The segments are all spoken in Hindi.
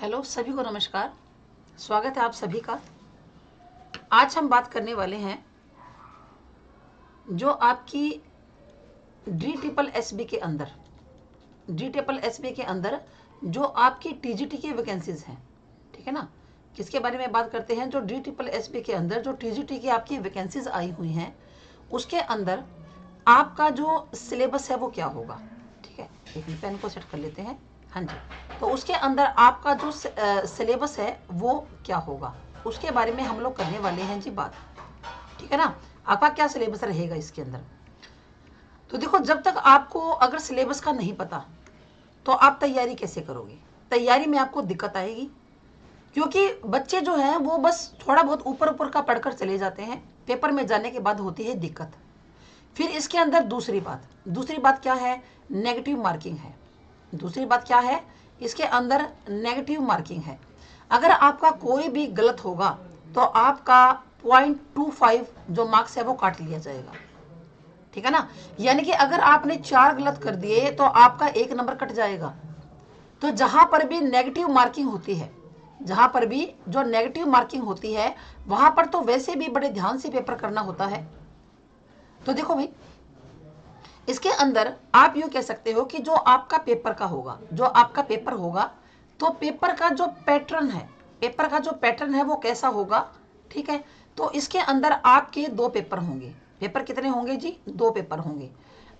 हेलो सभी को नमस्कार। स्वागत है आप सभी का। आज हम बात करने वाले हैं जो आपकी DSSB के अंदर जो आपकी TGT की वैकेंसीज हैं, ठीक है ना। किसके बारे में बात करते हैं? जो DSSB के अंदर जो TGT की आपकी वैकेंसीज आई हुई हैं उसके अंदर आपका जो सिलेबस है वो क्या होगा। ठीक है, एक पेन को सेट कर लेते हैं। हाँ जी, तो उसके अंदर आपका जो सिलेबस है वो क्या होगा उसके बारे में हम लोग करने वाले हैं जी बात। ठीक है ना, आपका क्या सिलेबस रहेगा इसके अंदर। तो देखो, जब तक आपको अगर सिलेबस का नहीं पता तो आप तैयारी कैसे करोगे? तैयारी में आपको दिक्कत आएगी, क्योंकि बच्चे जो हैं वो बस थोड़ा बहुत ऊपर ऊपर का पढ़कर चले जाते हैं, पेपर में जाने के बाद होती है दिक्कत। फिर इसके अंदर दूसरी बात क्या है? नेगेटिव मार्किंग है। दूसरी बात क्या है? इसके अंदर नेगेटिव मार्किंग है। अगर आपका कोई भी गलत होगा तो आपका 0.25 जो मार्क्स है वो काट लिया जाएगा। ठीक है ना, यानी कि अगर आपने 4 गलत कर दिए तो आपका 1 नंबर कट जाएगा। तो जहां पर भी नेगेटिव मार्किंग होती है, जहां पर भी जो नेगेटिव मार्किंग होती है वहां पर तो वैसे भी बड़े ध्यान से पेपर करना होता है। तो देखो भाई, इसके अंदर आप यूँ कह सकते हो कि जो आपका पेपर का होगा, जो आपका पेपर होगा, तो पेपर का जो पैटर्न है वो कैसा होगा। ठीक है, तो इसके अंदर आपके 2 पेपर होंगे। पेपर कितने होंगे जी? 2 पेपर होंगे।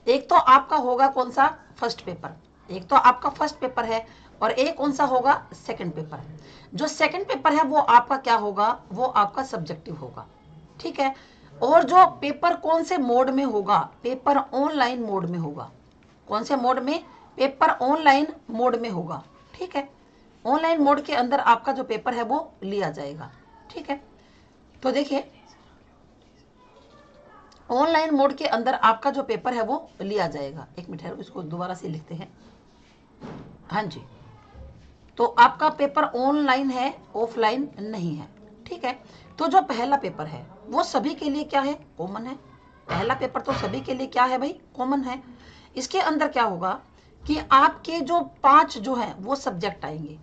एक तो आपका होगा कौन सा? First paper. एक तो आपका फर्स्ट पेपर है और एक कौन सा होगा? Second paper. जो सेकंड पेपर है वो आपका क्या होगा? वो आपका सब्जेक्टिव होगा। ठीक है, और जो पेपर कौन से मोड में होगा? पेपर ऑनलाइन मोड में होगा। कौन से मोड में? पेपर ऑनलाइन मोड में होगा। ठीक है, ऑनलाइन मोड के अंदर आपका जो पेपर है वो लिया जाएगा। ठीक है, तो देखिए, ऑनलाइन मोड के अंदर आपका जो पेपर है वो लिया जाएगा। एक मिनट है, इसको दोबारा से लिखते हैं। हाँ जी, तो आपका पेपर ऑनलाइन है, ऑफलाइन नहीं है। ठीक है, तो जो पहला पेपर है वो सभी के लिए क्या है? कॉमन है। पहला पेपर तो सभी के लिए क्या है भाई? कॉमन है। इसके अंदर क्या होगा कि आपके जो 5 जो है वो सब्जेक्ट आएंगे।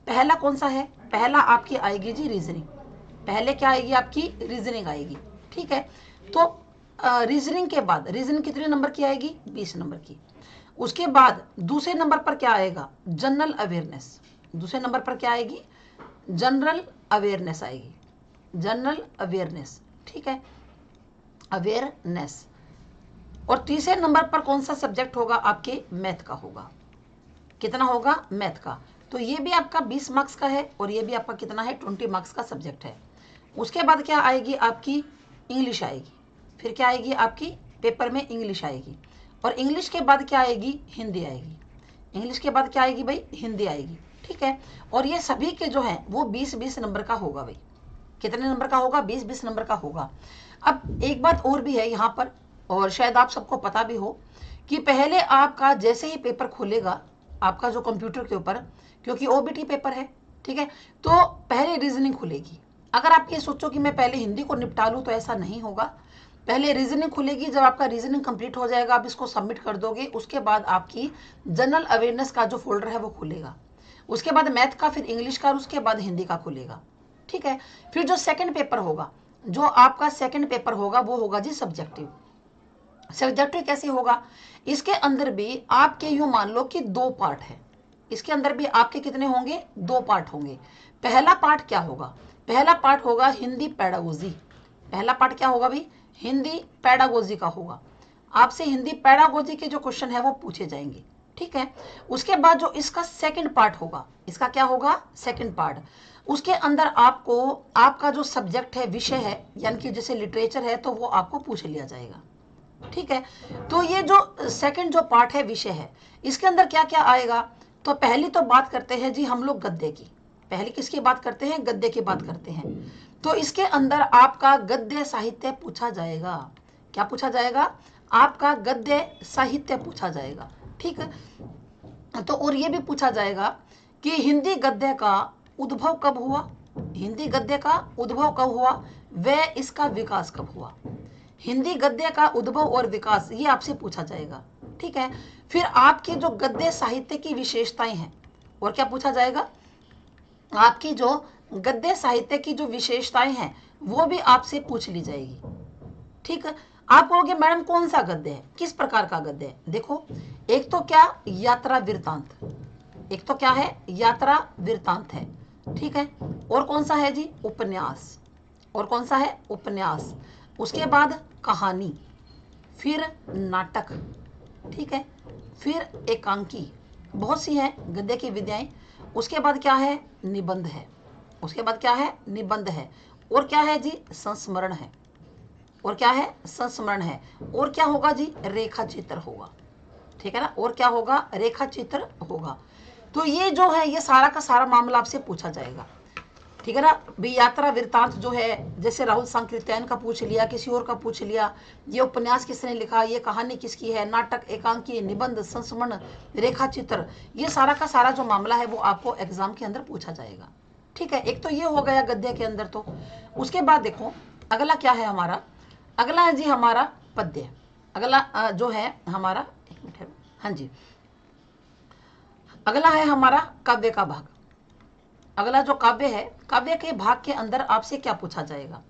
पहला कौन सा है? पहला आपकी आएगी जी रीजनिंग। पहले क्या आएगी? आपकी रीजनिंग आएगी। ठीक है, तो रीजनिंग के बाद रीजनिंग कितने नंबर की आएगी? 20 नंबर की। उसके बाद दूसरे नंबर पर क्या आएगा? General awareness. दूसरे नंबर पर क्या आएगी? जनरल अवेयरनेस आएगी। जनरल अवेयरनेस, ठीक है, अवेयरनेस। और तीसरे नंबर पर कौन सा सब्जेक्ट होगा? आपके मैथ का होगा। कितना होगा? मैथ का। तो ये भी आपका 20 मार्क्स का है और ये भी आपका कितना है? 20 मार्क्स का सब्जेक्ट है। उसके बाद क्या आएगी? आपकी इंग्लिश आएगी। फिर क्या आएगी? आपकी पेपर में इंग्लिश आएगी। और इंग्लिश के बाद क्या आएगी? हिंदी आएगी। इंग्लिश के बाद क्या आएगी भाई? हिंदी आएगी। ठीक है, और ये सभी के जो है वो 20-20 नंबर का होगा भाई। कितने नंबर का होगा? 20-20 नंबर का होगा। अब एक बात और भी है यहाँ पर, और शायद आप सबको पता भी हो, कि पहले आपका जैसे ही पेपर खुलेगा आपका जो कंप्यूटर के ऊपर, क्योंकि OBT पेपर है, ठीक है, तो पहले रीजनिंग खुलेगी। अगर आप ये सोचो कि मैं पहले हिंदी को निपटा लूँ, तो ऐसा नहीं होगा। पहले रीजनिंग खुलेगी। जब आपका रीजनिंग कंप्लीट हो जाएगा, आप इसको सबमिट कर दोगे, उसके बाद आपकी जनरल अवेयरनेस का जो फोल्डर है वो खुलेगा। उसके बाद मैथ का, फिर इंग्लिश का, और उसके बाद हिंदी का खुलेगा। ठीक है, फिर जो सेकंड पेपर होगा, जो आपका सेकंड पेपर होगा वो होगा जी सब्जेक्टिव। सब्जेक्टिव कैसे होगा? इसके अंदर भी आपके यूं मान लो कि 2 पार्ट है। इसके अंदर भी आपके कितने होंगे? 2 पार्ट होंगे। पहला पार्ट क्या होगा? पहला पार्ट होगा हिंदी पैडागोजी। पहला पार्ट क्या होगा भाई? हिंदी पैडागोजी का होगा। आपसे हिंदी पैडागोजी के जो क्वेश्चन है वो पूछे जाएंगे। ठीक है, उसके बाद जो इसका सेकंड पार्ट होगा, इसका क्या होगा? Second part. उसके अंदर आपको आपका जो सब्जेक्ट है, विषय है, यानी कि जैसे लिटरेचर है, तो वो आपको पूछ लिया जाएगा। ठीक है, तो ये जो सेकंड जो पार्ट है, विषय है, इसके अंदर क्या क्या आएगा? तो पहली तो बात करते हैं जी हम लोग गद्य की। पहले किसकी बात करते हैं? गद्य की बात करते हैं। तो इसके अंदर आपका गद्य साहित्य पूछा जाएगा। क्या पूछा जाएगा? आपका गद्य साहित्य पूछा जाएगा। ठीक है, तो और ये भी पूछा जाएगा कि हिंदी गद्य का उद्भव कब हुआ? हिंदी गद्य का उद्भव कब हुआ? व इसका विकास कब हुआ? हिंदी गद्य का उद्भव और विकास ये आपसे पूछा जाएगा। ठीक है, फिर आपके जो गद्य साहित्य की विशेषताएं हैं, और क्या पूछा जाएगा? आपकी जो गद्य साहित्य की जो विशेषताएं हैं वो भी आपसे पूछ ली जाएगी। ठीक है, आप कहोगे मैडम कौन सा गद्य है, किस प्रकार का गद्य है। देखो, एक तो क्या यात्रा वृत्तांत, एक तो क्या है यात्रा वृत्तांत है, ठीक है। और कौन सा है जी, उपन्यास। और कौन सा है, उपन्यास। उसके बाद कहानी, फिर नाटक, ठीक है, फिर एकांकी, बहुत सी है गद्य की विधाएं। उसके बाद क्या है, निबंध है। उसके बाद क्या है, निबंध है। और क्या है जी, संस्मरण है। और क्या है, संस्मरण है। और क्या होगा जी, रेखा चित्र होगा, ठीक है ना। और क्या होगा, रेखा चित्र होगा। तो ये जो है ये सारा का सारा मामला आपसे पूछा जाएगा, ठीक है ना। भी यात्रा वृत्तांत जो है, जैसे राहुल सांकृत्यायन का पूछ लिया, किसी और का पूछ लिया, ये उपन्यास किसने लिखा, ये कहानी किसकी है, नाटक, एकांकी, निबंध, संस्मरण, रेखा चित्र, ये सारा का सारा जो मामला है वो आपको एग्जाम के अंदर पूछा जाएगा, ठीक है। एक तो ये हो गया गद्य के अंदर। तो उसके बाद देखो अगला क्या है हमारा, अगला है जी हमारा पद्य। अगला जो है हमारा, एक मिनट, हाँ जी, अगला है हमारा काव्य का भाग। अगला जो काव्य है, काव्य के भाग के अंदर आपसे क्या पूछा जाएगा।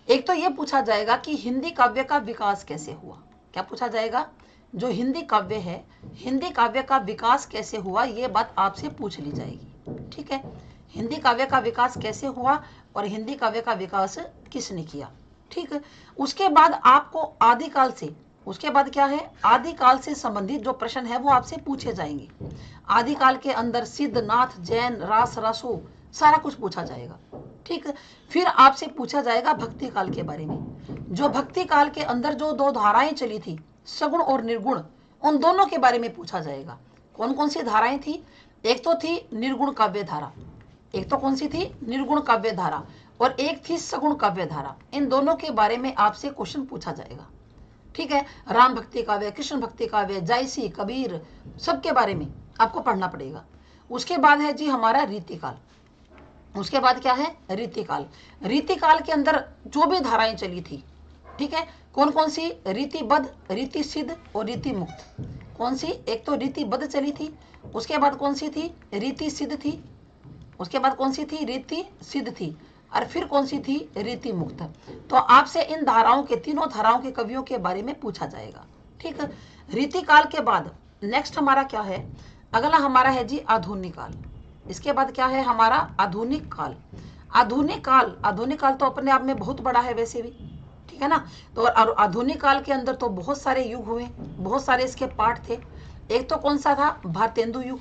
एक तो ये पूछा जाएगा कि हिंदी काव्य का विकास कैसे हुआ। क्या पूछा जाएगा, जो हिंदी काव्य है, हिंदी काव्य का विकास कैसे हुआ, ये बात आपसे पूछ ली जाएगी, ठीक है। हिंदी काव्य का विकास कैसे हुआ और हिंदी काव्य का विकास किसने किया, ठीक है। उसके बाद आपको आदिकाल से, उसके बाद क्या है, आदिकाल से संबंधित जो प्रश्न है वो आपसे पूछे जाएंगे। आदिकाल के अंदर सिद्ध, नाथ, जैन, रास, रसो, सारा कुछ पूछा जाएगा, ठीक है। फिर आपसे पूछा जाएगा भक्ति काल के बारे में। जो भक्ति काल के अंदर जो दो धाराएं चली थी, सगुण और निर्गुण, उन दोनों के बारे में पूछा जाएगा। कौन कौन सी धाराएं थी, एक तो थी निर्गुण काव्य धारा, एक तो कौन सी थी, निर्गुण काव्य धारा, और एक थी सगुण काव्य धारा। इन दोनों के बारे में आपसे क्वेश्चन पूछा जाएगा, ठीक है। राम भक्ति काव्य, कृष्ण भक्ति काव्य, जायसी, कबीर, सबके बारे में आपको पढ़ना पड़ेगा। उसके बाद है जी हमारा रीतिकाल। उसके बाद क्या है, रीतिकाल। रीतिकाल के अंदर जो भी धाराएं चली थी, ठीक है, कौन कौन सी, रीतिबद्ध, रीति सिद्ध और रीति मुक्त। कौन सी, एक तो रीतिबद्ध चली थी, उसके बाद कौन सी थी, रीति सिद्ध थी, उसके बाद कौन सी थी, रीति सिद्ध थी, और फिर कौन सी थी, रीति मुक्त। तो आपसे इन धाराओं के, तीनों धाराओं के कवियों के बारे में पूछा जाएगा, ठीक है। रीतिकाल के बाद नेक्स्ट हमारा क्या है, अगला हमारा है जी आधुनिक काल। इसके बाद क्या है हमारा, आधुनिक काल। आधुनिक काल, आधुनिक काल तो अपने आप में बहुत बड़ा है वैसे भी, ठीक है ना। तो आधुनिक काल के अंदर तो बहुत सारे युग हुए, बहुत सारे इसके पार्ट थे। एक तो कौन सा था, भारतेंदु युग।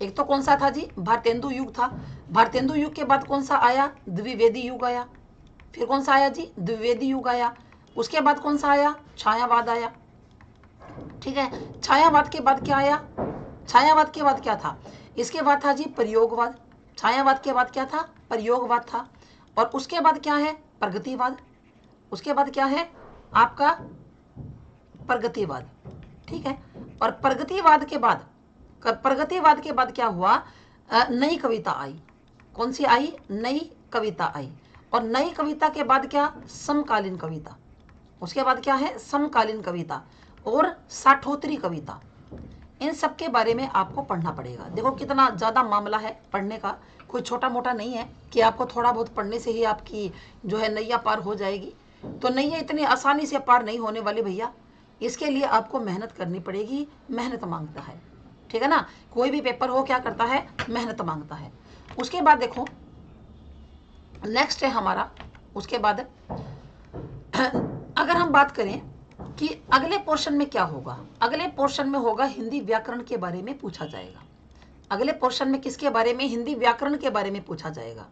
एक तो कौन सा था जी, भारतेंदु युग था। भारतेंदु युग के बाद कौन सा आया, द्विवेदी युग आया। फिर कौन सा आया जी, द्विवेदी युग आया। उसके बाद कौन सा आया, छायावाद आया, ठीक है। छायावाद के बाद क्या आया, छायावाद के बाद क्या था, इसके बाद था जी प्रयोगवाद। छायावाद के बाद क्या था, प्रयोगवाद था। और उसके बाद क्या है, प्रगतिवाद। उसके बाद क्या है आपका, प्रगतिवाद, ठीक है। और प्रगतिवाद के बाद, प्रगतिवाद के बाद क्या हुआ, नई कविता आई। कौन सी आई, नई कविता आई। और नई कविता के बाद क्या, समकालीन कविता। उसके बाद क्या है, समकालीन कविता और साठोत्तरी कविता। इन सब के बारे में आपको पढ़ना पड़ेगा। देखो कितना ज़्यादा मामला है पढ़ने का, कोई छोटा मोटा नहीं है कि आपको थोड़ा बहुत पढ़ने से ही आपकी जो है नैया पार हो जाएगी। तो नैया इतनी आसानी से पार नहीं होने वाली भैया, इसके लिए आपको मेहनत करनी पड़ेगी। मेहनत मांगता है, ठीक है ना। कोई भी पेपर हो क्या करता है, मेहनत मांगता है। उसके बाद देखो नेक्स्ट है हमारा, उसके बाद अगर हम बात करें कि अगले पोर्शन में क्या होगा, अगले पोर्शन में होगा हिंदी व्याकरण के बारे में पूछा जाएगा। अगले पोर्शन में किसके बारे में, हिंदी व्याकरण के बारे में पूछा जाएगा।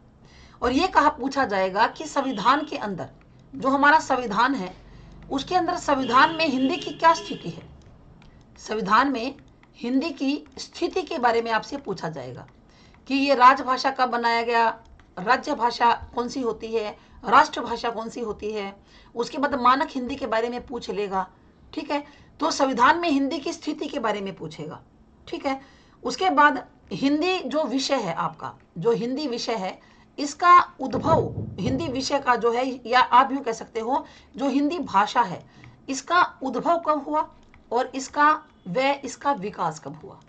और ये कहा पूछा जाएगा कि संविधान के अंदर, जो हमारा संविधान है उसके अंदर संविधान में हिंदी की क्या स्थिति है। संविधान में हिंदी की स्थिति के बारे में आपसे पूछा जाएगा कि ये राजभाषा कब बनाया गया, राज्य भाषा कौन सी होती है, राष्ट्रभाषा कौन सी होती है। उसके बाद मानक हिंदी के बारे में पूछ लेगा, ठीक है। तो संविधान में हिंदी की स्थिति के बारे में पूछेगा, ठीक है। उसके बाद हिंदी जो विषय है आपका, जो हिंदी विषय है इसका उद्भव, हिंदी विषय का जो है, या आप यूं कह सकते हो जो हिंदी भाषा है इसका उद्भव कब हुआ और इसका विकास कब हुआ।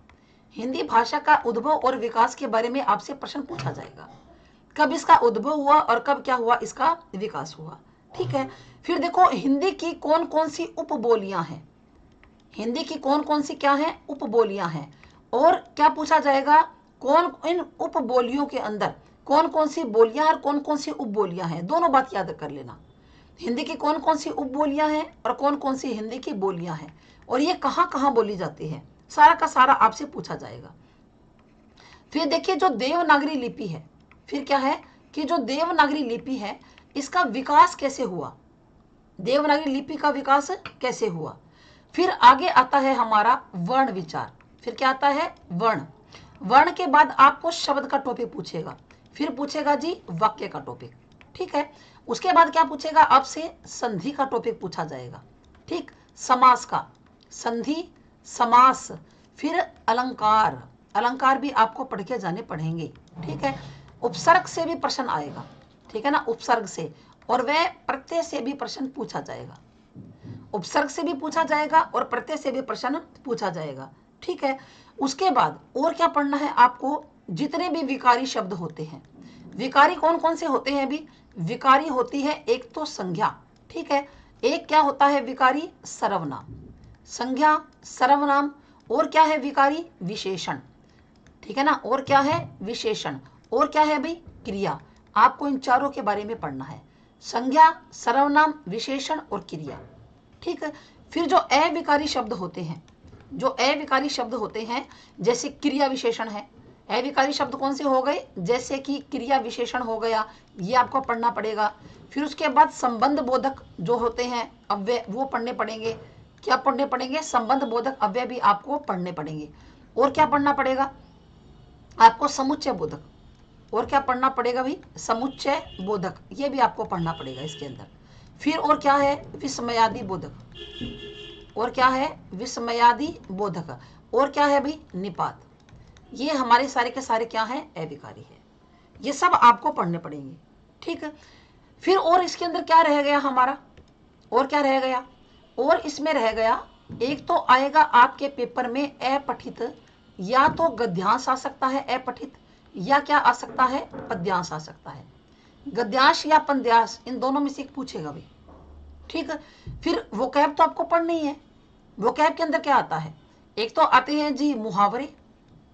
हिंदी भाषा का उद्भव और विकास के बारे में आपसे प्रश्न पूछा जाएगा, कब इसका उद्भव हुआ और कब क्या हुआ, इसका विकास हुआ। ठीक है, फिर देखो हिंदी की कौन कौन सी उपबोलियां हैं, हिंदी की कौन कौन सी क्या है, उपबोलियां हैं। और क्या पूछा जाएगा, कौन इन उपबोलियों के अंदर कौन कौन सी बोलियां और कौन कौन सी उपबोलियां हैं, दोनों बात याद कर लेना। हिंदी की कौन कौन सी उपबोलियां हैं और कौन कौन सी हिंदी की बोलियां हैं, और ये कहाँ कहाँ बोली जाती है, सारा का सारा आपसे पूछा जाएगा। फिर देखिए जो देवनागरी लिपि है, फिर क्या है कि जो देवनागरी लिपि है इसका विकास कैसे हुआ, देवनागरी लिपि का विकास कैसे हुआ। फिर आगे आता है हमारा वर्ण विचार, फिर क्या आता है, वर्ण। वर्ण के बाद आपको शब्द का टॉपिक पूछेगा, फिर पूछेगा जी वाक्य का टॉपिक। ठीक है, उसके बाद क्या पूछेगा आपसे, संधि का टॉपिक पूछा जाएगा। ठीक, समास का, संधि, समास, फिर अलंकार, अलंकार भी आपको पढ़ के जाने पड़ेंगे। ठीक है, उपसर्ग से भी प्रश्न आएगा, ठीक है ना, उपसर्ग से, और वह प्रत्यय से भी प्रश्न पूछा जाएगा, उपसर्ग से भी पूछा जाएगा और प्रत्यय से भी प्रश्न पूछा जाएगा। ठीक है, उसके बाद और क्या पढ़ना है आपको, जितने भी विकारी शब्द होते हैं, विकारी कौन कौन से होते हैं भी, विकारी होती है एक तो संज्ञा, ठीक है, एक क्या होता है विकारी, सर्वनाम, संज्ञा, सर्वनाम, और क्या है विकारी, विशेषण, ठीक है ना, और क्या है विशेषण, और क्या है भाई क्रिया। आपको इन चारों के बारे में पढ़ना है, संज्ञा, सर्वनाम, विशेषण और क्रिया। ठीक है, फिर जो अविकारी शब्द होते हैं, जो अविकारी शब्द होते हैं जैसे क्रिया विशेषण है, अविकारी शब्द कौन से हो गए, जैसे कि क्रिया विशेषण हो गया, ये आपको पढ़ना पड़ेगा। फिर उसके बाद संबंध बोधक जो होते हैं अव्यय, वो पढ़ने पड़ेंगे। क्या पढ़ने पड़ेंगे, संबंध बोधक अव्यय भी आपको पढ़ने पड़ेंगे। और क्या पढ़ना पड़ेगा आपको, समुच्चय बोधक, और क्या पढ़ना पड़ेगा भाई, समुच्चय बोधक, ये भी आपको पढ़ना पड़ेगा इसके अंदर। फिर और क्या है, विस्मयादि बोधक, और क्या है विस्मयादि बोधक, और क्या है भाई निपात। ये हमारे सारे के सारे क्या है, अविकारी है, ये सब आपको पढ़ने पड़ेंगे। ठीक है, फिर और इसके अंदर क्या रह गया हमारा, और क्या रह गया, और इसमें रह गया, एक तो आएगा आपके पेपर में अपठित, या तो गद्यांश आ सकता है अपठित, या क्या आ सकता है, पद्यांश आ सकता है, गद्यांश या पद्यांश, इन दोनों में से एक पूछेगा भी। ठीक है, फिर वोकैब तो आपको पढ़ना ही है। वोकैब के अंदर क्या आता है, एक तो आते हैं जी मुहावरे,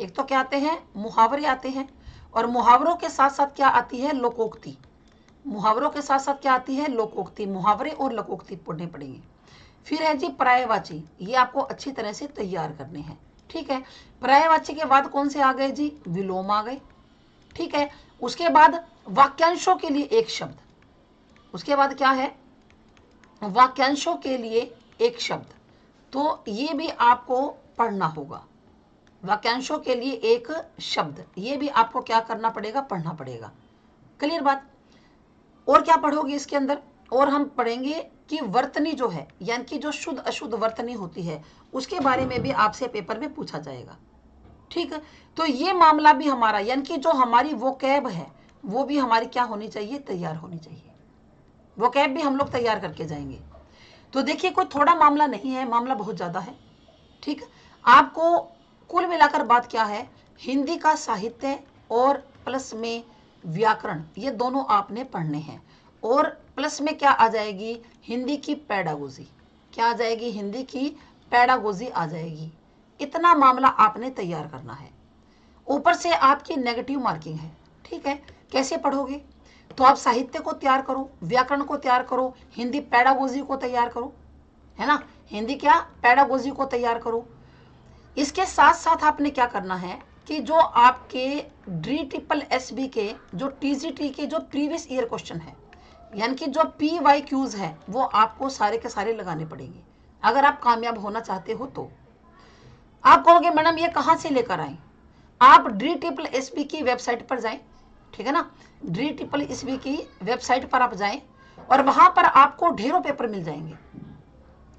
एक तो क्या आते हैं, मुहावरे आते हैं, और मुहावरों के साथ साथ क्या आती है, लोकोक्ति, मुहावरों के साथ साथ क्या आती है, लोकोक्ति, मुहावरे और लोकोक्ति पढ़ने पड़ेंगे। फिर है जी पर्यायवाची, ये आपको अच्छी तरह से तैयार करने हैं। ठीक है, पर्यायवाची के बाद कौन से आ गए जी, विलोम आ गए। ठीक है, उसके बाद वाक्यांशों के लिए एक शब्द, उसके बाद क्या है, वाक्यांशों के लिए एक शब्द, तो ये भी आपको पढ़ना होगा, वाक्यांशों के लिए एक शब्द, ये भी आपको क्या करना पड़ेगा, पढ़ना पड़ेगा। क्लियर बात। और क्या पढ़ोगे इसके अंदर, और हम पढ़ेंगे कि वर्तनी जो है, यानी कि जो शुद्ध अशुद्ध वर्तनी होती है, उसके बारे में भी आपसे पेपर में पूछा जाएगा। ठीक है, तो ये मामला भी हमारा, यानी कि जो हमारी वोकैब है वो भी हमारी क्या होनी चाहिए, तैयार होनी चाहिए, वोकैब भी हम लोग तैयार करके जाएंगे। तो देखिए कोई थोड़ा मामला नहीं है, मामला बहुत ज़्यादा है। ठीक, आपको कुल मिलाकर बात क्या है, हिंदी का साहित्य और प्लस में व्याकरण, ये दोनों आपने पढ़ने हैं, और प्लस में क्या आ जाएगी, हिंदी की पैडागोजी, क्या आ जाएगी, हिंदी की पैडागोजी आ जाएगी। इतना मामला आपने तैयार करना है। ऊपर से आपकी नेगेटिव मार्किंग है। ठीक है, कैसे पढ़ोगे, तो आप साहित्य को तैयार करो, व्याकरण को तैयार करो, हिंदी पैडागोजी को तैयार करो, है ना, हिंदी क्या पैडागोजी को तैयार करो। इसके साथ साथ आपने क्या करना है कि जो आपके DSSB के, जो TGT के जो प्रीवियस ईयर क्वेश्चन है, यानी कि जो PYQs है, वो आपको सारे के सारे लगाने पड़ेंगे अगर आप कामयाब होना चाहते हो। तो आप कहोगे मैडम ये कहाँ से लेकर आए, आप DSSB की वेबसाइट पर जाएं, ठीक है ना, DSSB की वेबसाइट पर आप जाएं, और वहां पर आपको ढेरों पेपर मिल जाएंगे।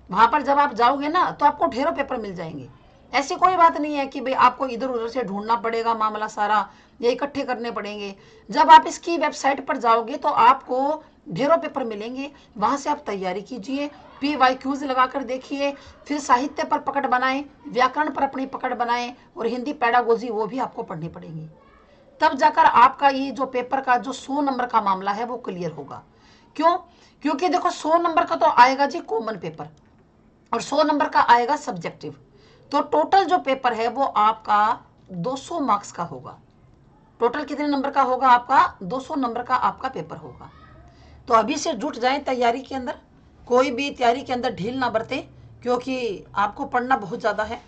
वहां पर जब आप जाओगे ना तो आपको ढेरों पेपर मिल जाएंगे। ऐसी कोई बात नहीं है कि भाई आपको इधर उधर से ढूंढना पड़ेगा, मामला सारा ये इकट्ठे करने पड़ेंगे। जब आप इसकी वेबसाइट पर जाओगे तो आपको ढेरों पेपर मिलेंगे, वहां से आप तैयारी कीजिए, PYQs लगाकर देखिए, फिर साहित्य पर पकड़ बनाएं, व्याकरण पर अपनी पकड़ बनाएं, और हिंदी पेडागोजी वो भी आपको पढ़नी पड़ेगी। तब जाकर आपका ये जो पेपर का जो 100 नंबर का मामला है वो क्लियर होगा। क्यों? क्योंकि देखो 100 नंबर का तो आएगा जी कॉमन पेपर, और 100 नंबर का आएगा सब्जेक्टिव। तो टोटल जो पेपर है वो आपका 200 मार्क्स का होगा। टोटल कितने नंबर का होगा आपका? 200 नंबर का आपका पेपर होगा। तो अभी से जुट जाएं तैयारी के अंदर, कोई भी तैयारी के अंदर ढील ना बरतें, क्योंकि आपको पढ़ना बहुत ज़्यादा है।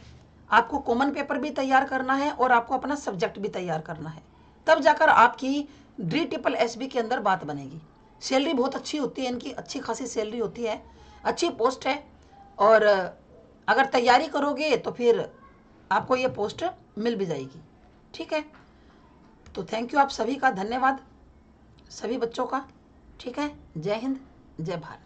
आपको कॉमन पेपर भी तैयार करना है और आपको अपना सब्जेक्ट भी तैयार करना है, तब जाकर आपकी DSSB के अंदर बात बनेगी। सैलरी बहुत अच्छी होती है इनकी, अच्छी खासी सैलरी होती है, अच्छी पोस्ट है, और अगर तैयारी करोगे तो फिर आपको ये पोस्ट मिल भी जाएगी। ठीक है, तो थैंक यू आप सभी का, धन्यवाद सभी बच्चों का। ठीक है, जय हिंद, जय भारत।